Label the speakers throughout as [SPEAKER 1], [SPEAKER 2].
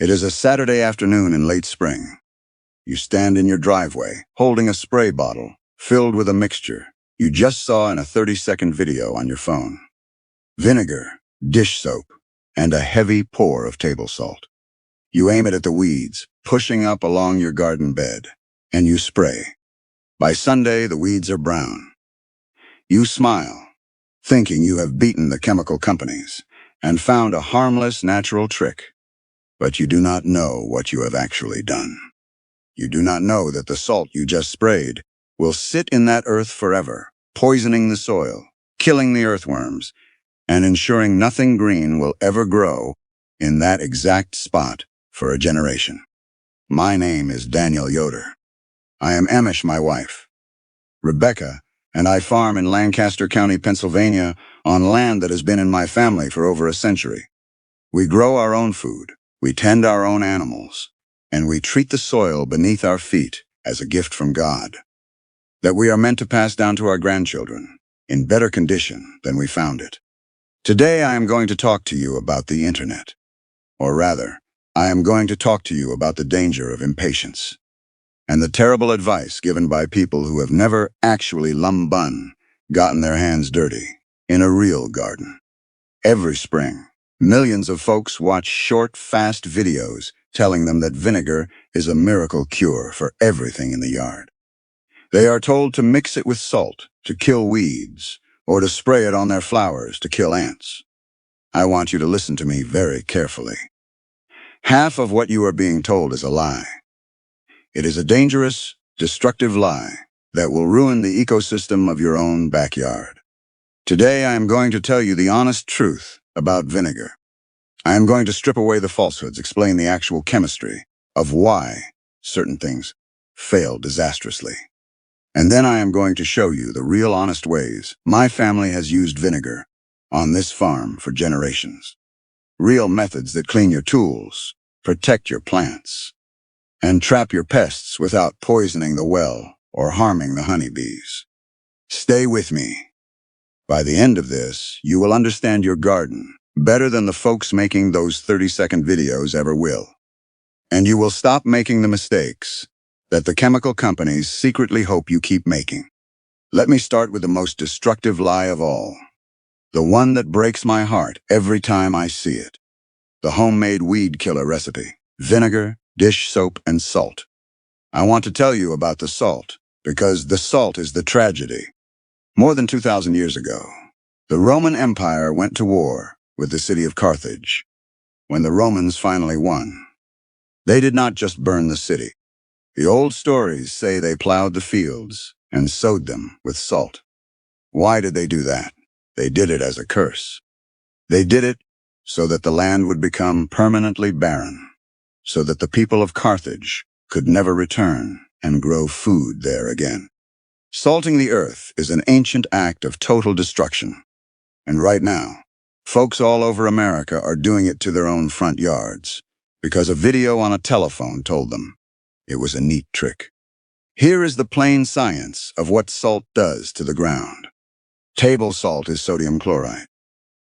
[SPEAKER 1] It is a Saturday afternoon in late spring. You stand in your driveway, holding a spray bottle filled with a mixture you just saw in a 30-second video on your phone. Vinegar, dish soap, and a heavy pour of table salt. You aim it at the weeds, pushing up along your garden bed, and you spray. By Sunday, the weeds are brown. You smile, thinking you have beaten the chemical companies and found a harmless natural trick. But you do not know what you have actually done. You do not know that the salt you just sprayed will sit in that earth forever, poisoning the soil, killing the earthworms, and ensuring nothing green will ever grow in that exact spot for a generation. My name is Daniel Yoder. I am Amish, my wife. Rebecca and I farm in Lancaster County, Pennsylvania, on land that has been in my family for over a century. We grow our own food, we tend our own animals, and we treat the soil beneath our feet as a gift from God that we are meant to pass down to our grandchildren in better condition than we found it. Today I am going to talk to you about the internet. Or rather, I am going to talk to you about the danger of impatience and the terrible advice given by people who have never actually gotten their hands dirty in a real garden. Every spring, millions of folks watch short, fast videos telling them that vinegar is a miracle cure for everything in the yard. They are told to mix it with salt to kill weeds, or to spray it on their flowers to kill ants. I want you to listen to me very carefully. Half of what you are being told is a lie. It is a dangerous, destructive lie that will ruin the ecosystem of your own backyard. Today I am going to tell you the honest truth about vinegar. I am going to strip away the falsehoods, explain the actual chemistry of why certain things fail disastrously. And then I am going to show you the real honest ways my family has used vinegar on this farm for generations. Real methods that clean your tools, protect your plants, and trap your pests without poisoning the well or harming the honeybees. Stay with me. By the end of this, you will understand your garden better than the folks making those 30-second videos ever will. And you will stop making the mistakes that the chemical companies secretly hope you keep making. Let me start with the most destructive lie of all. The one that breaks my heart every time I see it. The homemade weed killer recipe: vinegar, dish soap, and salt. I want to tell you about the salt, because the salt is the tragedy. More than 2,000 years ago, the Roman Empire went to war with the city of Carthage. When the Romans finally won, they did not just burn the city. The old stories say they plowed the fields and sowed them with salt. Why did they do that? They did it as a curse. They did it so that the land would become permanently barren, so that the people of Carthage could never return and grow food there again. Salting the earth is an ancient act of total destruction. And right now, folks all over America are doing it to their own front yards because a video on a telephone told them it was a neat trick. Here is the plain science of what salt does to the ground. Table salt is sodium chloride.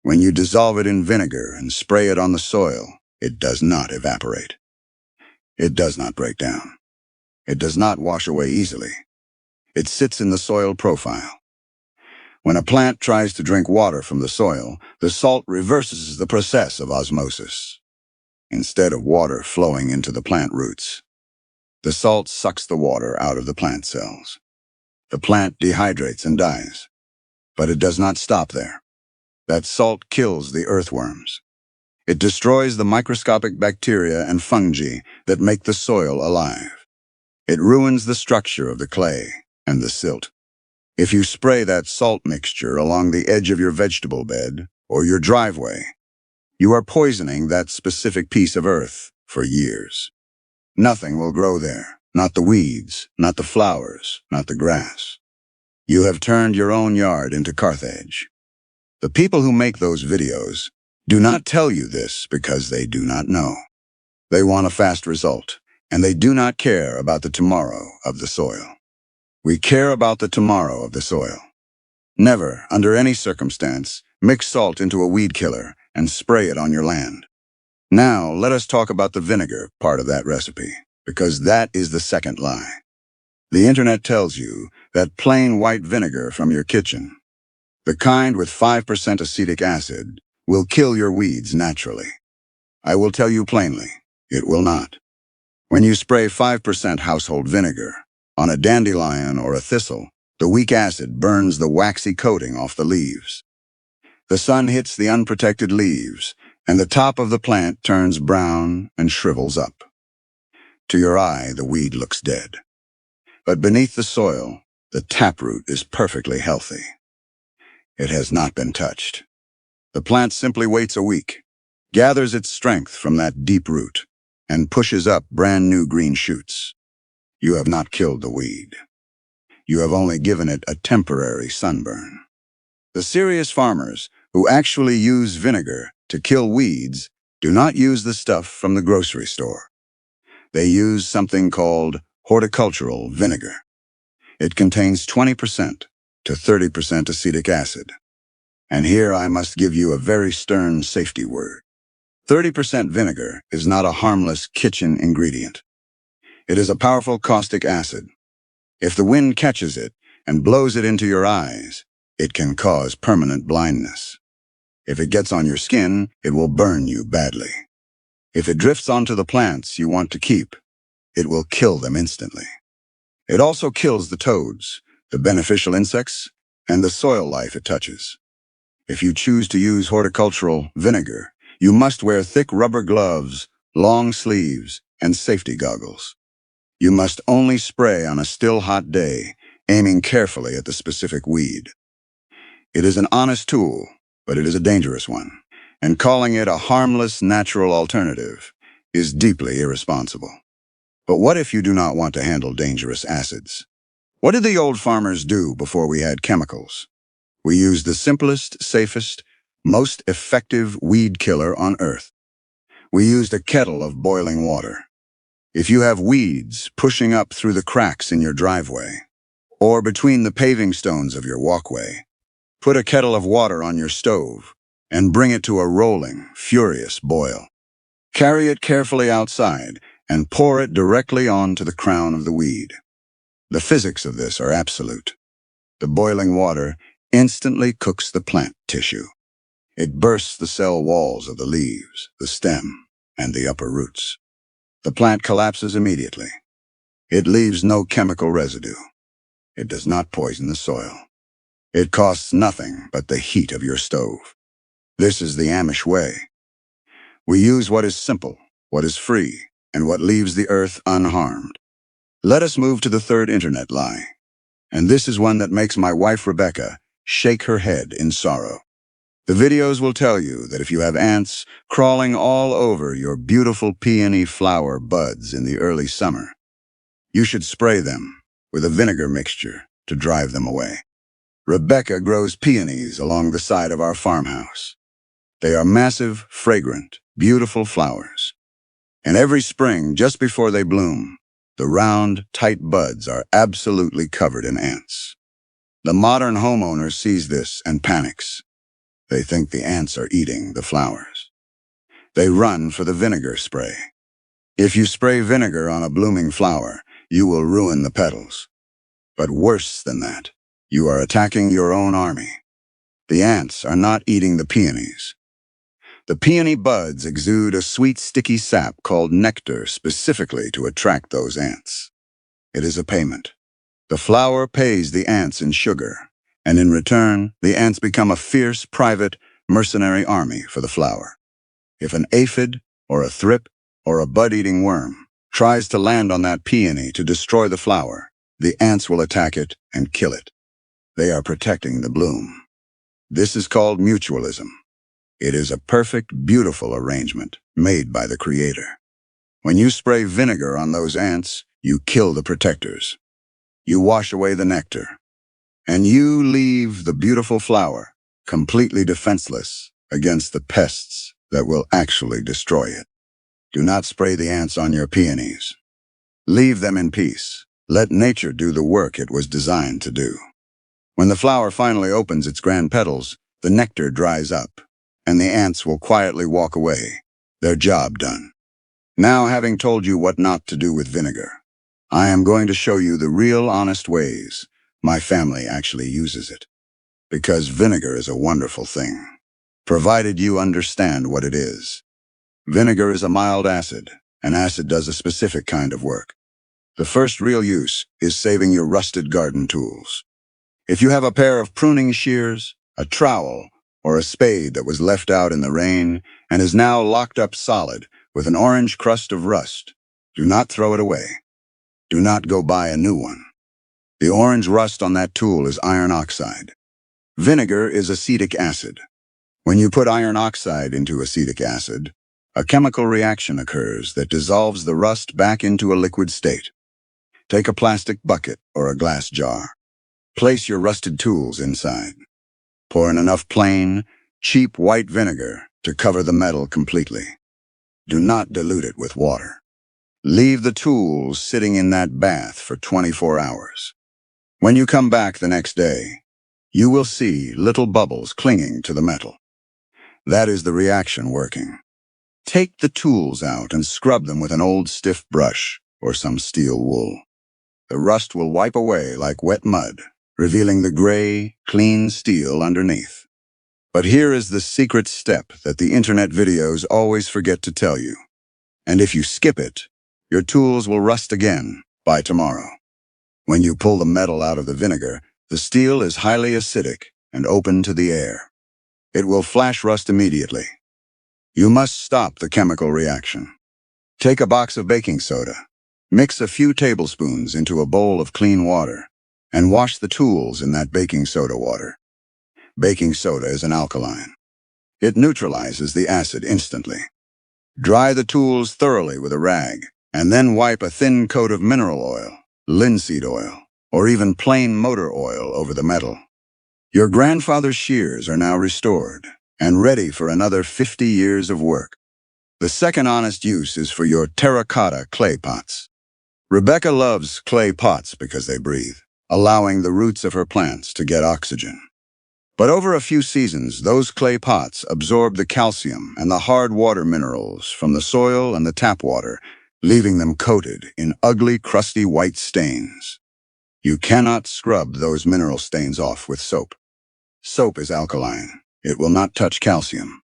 [SPEAKER 1] When you dissolve it in vinegar and spray it on the soil, it does not evaporate. It does not break down. It does not wash away easily. It sits in the soil profile. When a plant tries to drink water from the soil, the salt reverses the process of osmosis. Instead of water flowing into the plant roots, the salt sucks the water out of the plant cells. The plant dehydrates and dies. But it does not stop there. That salt kills the earthworms. It destroys the microscopic bacteria and fungi that make the soil alive. It ruins the structure of the clay and the silt. If you spray that salt mixture along the edge of your vegetable bed or your driveway, you are poisoning that specific piece of earth for years. Nothing will grow there, not the weeds, not the flowers, not the grass. You have turned your own yard into Carthage. The people who make those videos do not tell you this because they do not know. They want a fast result, and they do not care about the tomorrow of the soil. We care about the tomorrow of the soil. Never, under any circumstance, mix salt into a weed killer and spray it on your land. Now, let us talk about the vinegar part of that recipe, because that is the second lie. The internet tells you that plain white vinegar from your kitchen, the kind with 5% acetic acid, will kill your weeds naturally. I will tell you plainly, it will not. When you spray 5% household vinegar on a dandelion or a thistle, the weak acid burns the waxy coating off the leaves. The sun hits the unprotected leaves, and the top of the plant turns brown and shrivels up. To your eye, the weed looks dead. But beneath the soil, the taproot is perfectly healthy. It has not been touched. The plant simply waits a week, gathers its strength from that deep root, and pushes up brand new green shoots. You have not killed the weed. You have only given it a temporary sunburn. The serious farmers who actually use vinegar to kill weeds do not use the stuff from the grocery store. They use something called horticultural vinegar. It contains 20% to 30% acetic acid. And here I must give you a very stern safety word. 30% vinegar is not a harmless kitchen ingredient. It is a powerful caustic acid. If the wind catches it and blows it into your eyes, it can cause permanent blindness. If it gets on your skin, it will burn you badly. If it drifts onto the plants you want to keep, it will kill them instantly. It also kills the toads, the beneficial insects, and the soil life it touches. If you choose to use horticultural vinegar, you must wear thick rubber gloves, long sleeves, and safety goggles. You must only spray on a still hot day, aiming carefully at the specific weed. It is an honest tool, but it is a dangerous one, and calling it a harmless natural alternative is deeply irresponsible. But what if you do not want to handle dangerous acids? What did the old farmers do before we had chemicals? We used the simplest, safest, most effective weed killer on earth. We used a kettle of boiling water. If you have weeds pushing up through the cracks in your driveway, or between the paving stones of your walkway, put a kettle of water on your stove and bring it to a rolling, furious boil. Carry it carefully outside and pour it directly onto the crown of the weed. The physics of this are absolute. The boiling water instantly cooks the plant tissue. It bursts the cell walls of the leaves, the stem, and the upper roots. The plant collapses immediately. It leaves no chemical residue. It does not poison the soil. It costs nothing but the heat of your stove. This is the Amish way. We use what is simple, what is free, and what leaves the earth unharmed. Let us move to the third internet lie. And this is one that makes my wife Rebecca shake her head in sorrow. The videos will tell you that if you have ants crawling all over your beautiful peony flower buds in the early summer, you should spray them with a vinegar mixture to drive them away. Rebecca grows peonies along the side of our farmhouse. They are massive, fragrant, beautiful flowers. And every spring, just before they bloom, the round, tight buds are absolutely covered in ants. The modern homeowner sees this and panics. They think the ants are eating the flowers. They run for the vinegar spray. If you spray vinegar on a blooming flower, you will ruin the petals. But worse than that, you are attacking your own army. The ants are not eating the peonies. The peony buds exude a sweet, sticky sap called nectar specifically to attract those ants. It is a payment. The flower pays the ants in sugar, and in return, the ants become a fierce, private, mercenary army for the flower. If an aphid, or a thrip, or a bud-eating worm tries to land on that peony to destroy the flower, the ants will attack it and kill it. They are protecting the bloom. This is called mutualism. It is a perfect, beautiful arrangement made by the Creator. When you spray vinegar on those ants, you kill the protectors. You wash away the nectar. And you leave the beautiful flower completely defenseless against the pests that will actually destroy it. Do not spray the ants on your peonies. Leave them in peace. Let nature do the work it was designed to do. When the flower finally opens its grand petals, the nectar dries up, and the ants will quietly walk away. their job done. Now, having told you what not to do with vinegar, I am going to show you the real honest ways my family actually uses it. Because vinegar is a wonderful thing, provided you understand what it is. Vinegar is a mild acid, and acid does a specific kind of work. The first real use is saving your rusted garden tools. If you have a pair of pruning shears, a trowel, or a spade that was left out in the rain and is now locked up solid with an orange crust of rust, do not throw it away. Do not go buy a new one. The orange rust on that tool is iron oxide. Vinegar is acetic acid. When you put iron oxide into acetic acid, a chemical reaction occurs that dissolves the rust back into a liquid state. Take a plastic bucket or a glass jar. Place your rusted tools inside. Pour in enough plain, cheap white vinegar to cover the metal completely. Do not dilute it with water. Leave the tools sitting in that bath for 24 hours. When you come back the next day, you will see little bubbles clinging to the metal. That is the reaction working. Take the tools out and scrub them with an old stiff brush or some steel wool. The rust will wipe away like wet mud, revealing the gray, clean steel underneath. But here is the secret step that the internet videos always forget to tell you. And if you skip it, your tools will rust again by tomorrow. When you pull the metal out of the vinegar, the steel is highly acidic and open to the air. It will flash rust immediately. You must stop the chemical reaction. Take a box of baking soda. Mix a few tablespoons into a bowl of clean water and wash the tools in that baking soda water. Baking soda is an alkaline. It neutralizes the acid instantly. Dry the tools thoroughly with a rag and then wipe a thin coat of mineral oil, linseed oil, or even plain motor oil over the metal. Your grandfather's shears are now restored and ready for another 50 years of work. The second honest use is for your terracotta clay pots. Rebecca loves clay pots because they breathe, allowing the roots of her plants to get oxygen. But over a few seasons, those clay pots absorb the calcium and the hard water minerals from the soil and the tap water, leaving them coated in ugly, crusty white stains. You cannot scrub those mineral stains off with soap. Soap is alkaline. It will not touch calcium.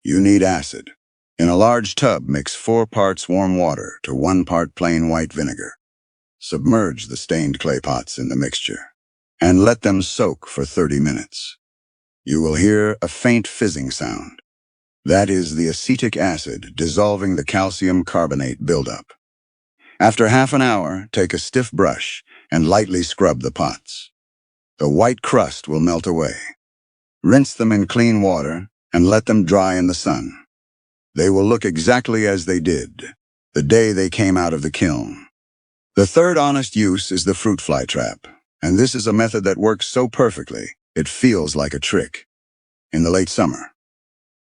[SPEAKER 1] You need acid. In a large tub, mix 4 parts warm water to 1 part plain white vinegar. Submerge the stained clay pots in the mixture and let them soak for 30 minutes. You will hear a faint fizzing sound. That is the acetic acid dissolving the calcium carbonate buildup. After half an hour, take a stiff brush and lightly scrub the pots. The white crust will melt away. Rinse them in clean water and let them dry in the sun. They will look exactly as they did the day they came out of the kiln. The third honest use is the fruit fly trap, and this is a method that works so perfectly, it feels like a trick. In the late summer,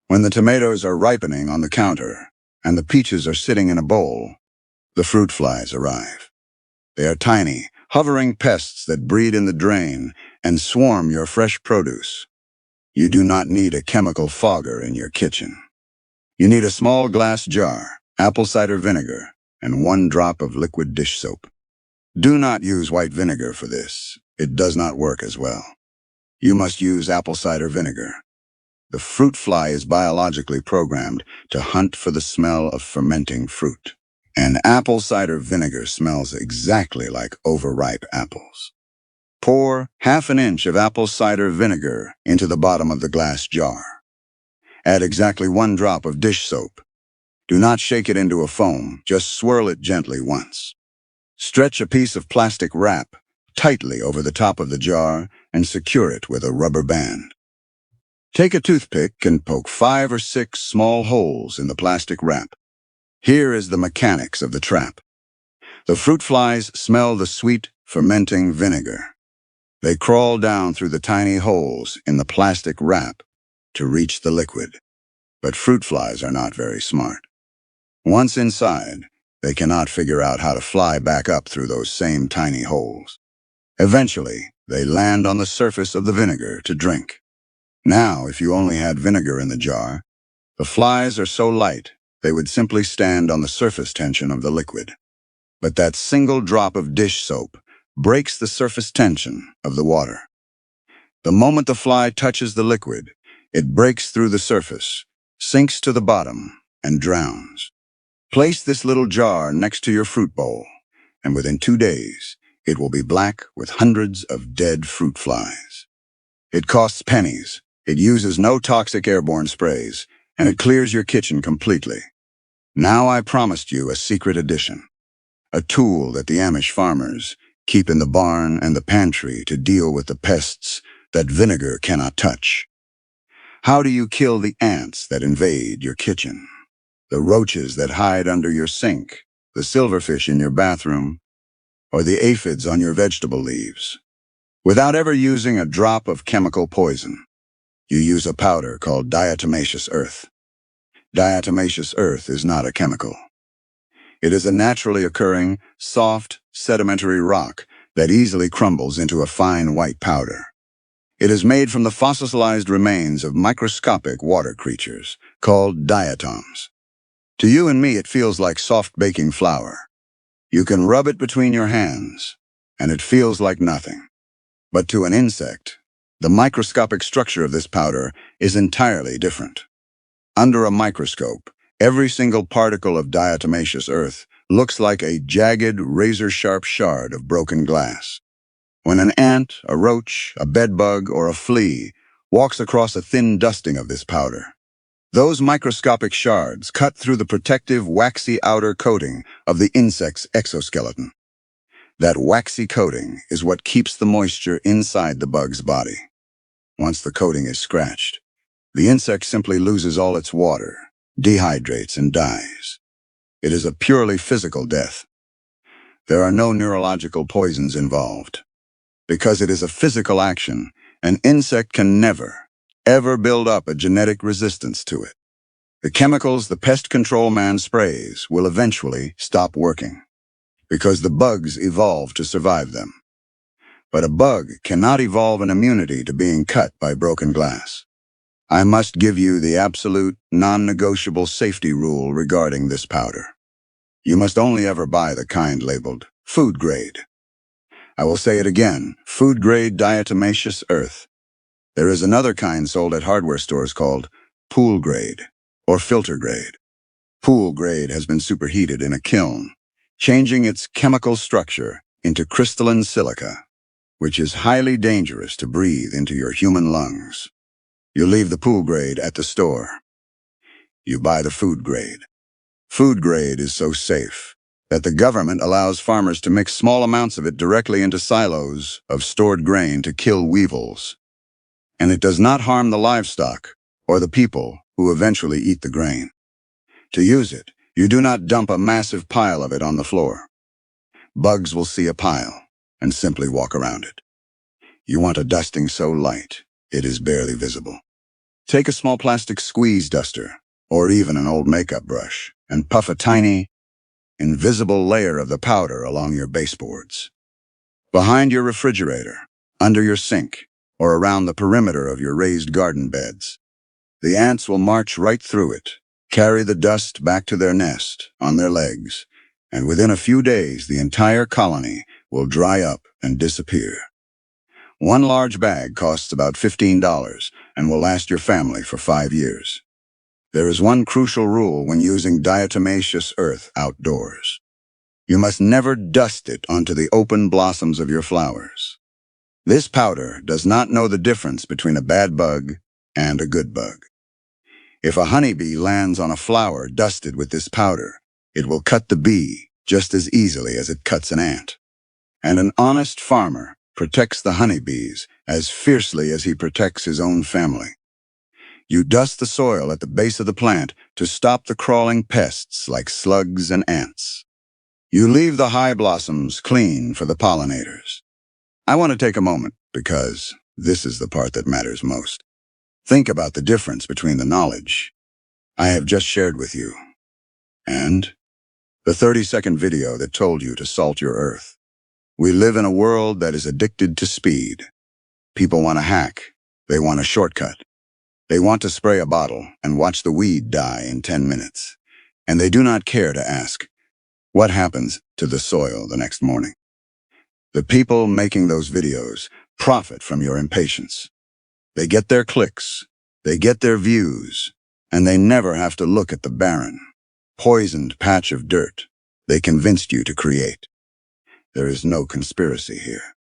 [SPEAKER 1] when the tomatoes are ripening on the counter and the peaches are sitting in a bowl, the fruit flies arrive. They are tiny, hovering pests that breed in the drain and swarm your fresh produce. You do not need a chemical fogger in your kitchen. You need a small glass jar, apple cider vinegar, and 1 drop of liquid dish soap. Do not use white vinegar for this. It does not work as well. You must use apple cider vinegar. The fruit fly is biologically programmed to hunt for the smell of fermenting fruit. And apple cider vinegar smells exactly like overripe apples. Pour ½ inch of apple cider vinegar into the bottom of the glass jar. Add exactly 1 drop of dish soap. Do not shake it into a foam, just swirl it gently once. Stretch a piece of plastic wrap tightly over the top of the jar and secure it with a rubber band. Take a toothpick and poke 5 or 6 small holes in the plastic wrap. Here is the mechanics of the trap. The fruit flies smell the sweet, fermenting vinegar. They crawl down through the tiny holes in the plastic wrap to reach the liquid. But fruit flies are not very smart. Once inside, they cannot figure out how to fly back up through those same tiny holes. Eventually, they land on the surface of the vinegar to drink. Now, if you only had vinegar in the jar, the flies are so light they would simply stand on the surface tension of the liquid. But that single drop of dish soap breaks the surface tension of the water. The moment the fly touches the liquid, it breaks through the surface, sinks to the bottom, and drowns. Place this little jar next to your fruit bowl, and within 2 days, it will be black with hundreds of dead fruit flies. It costs pennies, it uses no toxic airborne sprays, and it clears your kitchen completely. Now I promised you a secret addition, a tool that the Amish farmers keep in the barn and the pantry to deal with the pests that vinegar cannot touch. How do you kill the ants that invade your kitchen? The roaches that hide under your sink, the silverfish in your bathroom, or the aphids on your vegetable leaves? Without ever using a drop of chemical poison, you use a powder called diatomaceous earth. Diatomaceous earth is not a chemical. It is a naturally occurring, soft, sedimentary rock that easily crumbles into a fine white powder. It is made from the fossilized remains of microscopic water creatures called diatoms. To you and me, it feels like soft baking flour. You can rub it between your hands, and it feels like nothing. But to an insect, the microscopic structure of this powder is entirely different. Under a microscope, every single particle of diatomaceous earth looks like a jagged, razor-sharp shard of broken glass. When an ant, a roach, a bedbug, or a flea walks across a thin dusting of this powder, those microscopic shards cut through the protective, waxy outer coating of the insect's exoskeleton. That waxy coating is what keeps the moisture inside the bug's body. Once the coating is scratched, the insect simply loses all its water, dehydrates, and dies. It is a purely physical death. There are no neurological poisons involved. Because it is a physical action, an insect can never, ever build up a genetic resistance to it. The chemicals the pest control man sprays will eventually stop working, because the bugs evolve to survive them. But a bug cannot evolve an immunity to being cut by broken glass. I must give you the absolute, non-negotiable safety rule regarding this powder. You must only ever buy the kind labeled food grade. I will say it again, food grade diatomaceous earth. There is another kind sold at hardware stores called pool grade or filter grade. Pool grade has been superheated in a kiln, changing its chemical structure into crystalline silica, which is highly dangerous to breathe into your human lungs. You leave the pool grade at the store. You buy the food grade. Food grade is so safe that the government allows farmers to mix small amounts of it directly into silos of stored grain to kill weevils. And it does not harm the livestock or the people who eventually eat the grain. To use it, you do not dump a massive pile of it on the floor. Bugs will see a pile and simply walk around it. You want a dusting so light, it is barely visible. Take a small plastic squeeze duster, or even an old makeup brush, and puff a tiny, invisible layer of the powder along your baseboards. Behind your refrigerator, under your sink, or around the perimeter of your raised garden beds. The ants will march right through it, carry the dust back to their nest on their legs, and within a few days the entire colony will dry up and disappear. One large bag costs about $15 and will last your family for 5 years. There is one crucial rule when using diatomaceous earth outdoors. You must never dust it onto the open blossoms of your flowers. This powder does not know the difference between a bad bug and a good bug. If a honeybee lands on a flower dusted with this powder, it will cut the bee just as easily as it cuts an ant. And an honest farmer protects the honeybees as fiercely as he protects his own family. You dust the soil at the base of the plant to stop the crawling pests like slugs and ants. You leave the high blossoms clean for the pollinators. I want to take a moment because this is the part that matters most. Think about the difference between the knowledge I have just shared with you and the 30-second video that told you to salt your earth. We live in a world that is addicted to speed. People want a hack. They want a shortcut. They want to spray a bottle and watch the weed die in 10 minutes. and they do not care to ask, what happens to the soil the next morning? The people making those videos profit from your impatience. They get their clicks, they get their views, and they never have to look at the barren, poisoned patch of dirt they convinced you to create. There is no conspiracy here.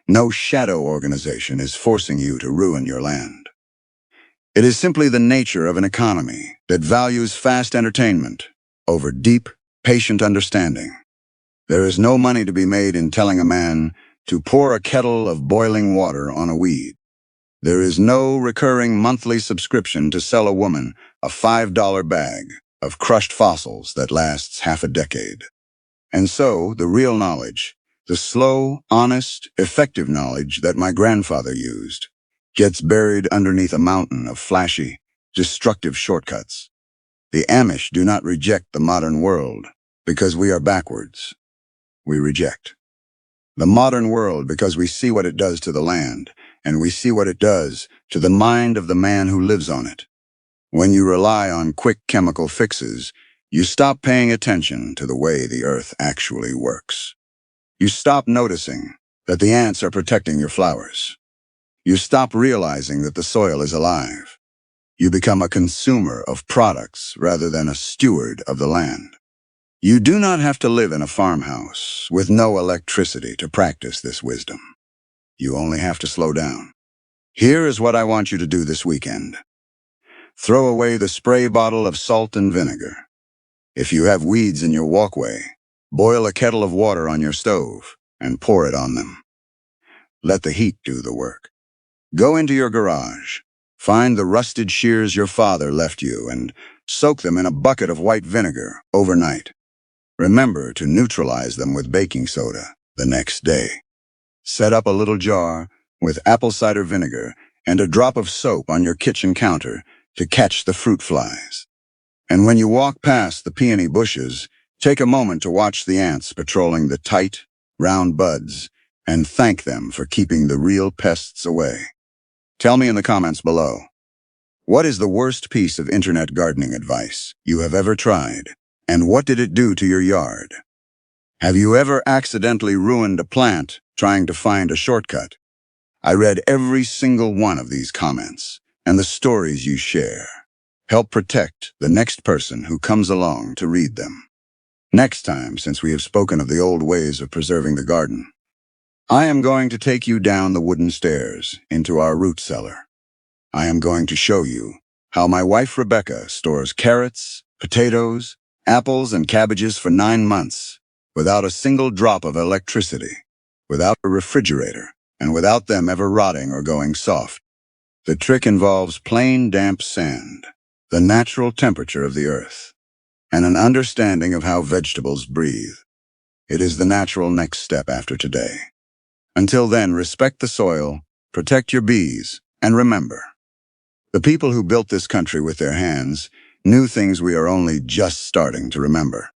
[SPEAKER 1] No shadow organization is forcing you to ruin your land. It is simply the nature of an economy that values fast entertainment over deep, patient understanding. There is no money to be made in telling a man to pour a kettle of boiling water on a weed. There is no recurring monthly subscription to sell a woman a $5 bag of crushed fossils that lasts half a decade. And so, the real knowledge, the slow, honest, effective knowledge that my grandfather used, gets buried underneath a mountain of flashy, destructive shortcuts. The Amish do not reject the modern world because we are backwards. We reject the modern world because we see what it does to the land, and we see what it does to the mind of the man who lives on it. When you rely on quick chemical fixes, you stop paying attention to the way the earth actually works. You stop noticing that the ants are protecting your flowers. You stop realizing that the soil is alive. You become a consumer of products rather than a steward of the land. You do not have to live in a farmhouse with no electricity to practice this wisdom. You only have to slow down. Here is what I want you to do this weekend. Throw away the spray bottle of salt and vinegar. If you have weeds in your walkway, boil a kettle of water on your stove and pour it on them. Let the heat do the work. Go into your garage, find the rusted shears your father left you, and soak them in a bucket of white vinegar overnight. Remember to neutralize them with baking soda the next day. Set up a little jar with apple cider vinegar and a drop of soap on your kitchen counter to catch the fruit flies. And when you walk past the peony bushes, take a moment to watch the ants patrolling the tight, round buds and thank them for keeping the real pests away. Tell me in the comments below, what is the worst piece of internet gardening advice you have ever tried, and what did it do to your yard? Have you ever accidentally ruined a plant trying to find a shortcut? I read every single one of these comments, and the stories you share help protect the next person who comes along to read them. Next time, since we have spoken of the old ways of preserving the garden, I am going to take you down the wooden stairs into our root cellar. I am going to show you how my wife Rebecca stores carrots, potatoes, apples, and cabbages for 9 months without a single drop of electricity, without a refrigerator, and without them ever rotting or going soft. The trick involves plain damp sand, the natural temperature of the earth, and an understanding of how vegetables breathe. It is the natural next step after today. Until then, respect the soil, protect your bees, and remember, the people who built this country with their hands knew things we are only just starting to remember.